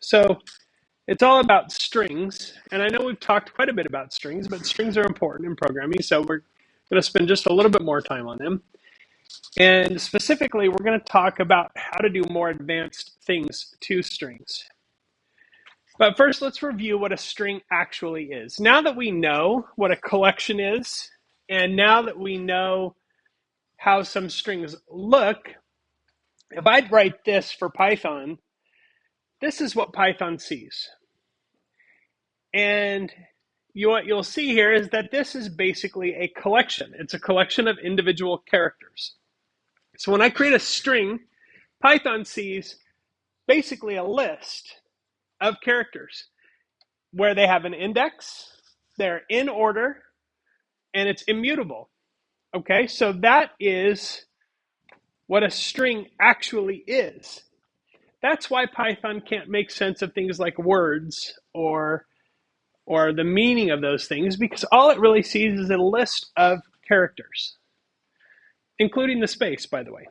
So it's all about strings. And I know we've talked quite a bit about strings, but strings are important in programming. So we're going to spend just a little bit more time on them. And specifically, we're going to talk about how to do more advanced things to strings. But first, let's review what a string actually is. Now that we know what a collection is, and now that we know how some strings look, if I'd write this for Python, this is what Python sees. And what you'll see here is that this is basically a collection. It's a collection of individual characters. So when I create a string, Python sees basically a list of characters where they have an index, they're in order, and it's immutable. Okay, so that is what a string actually is. That's why Python can't make sense of things like words or the meaning of those things, because all it really sees is a list of characters, including the space, by the way.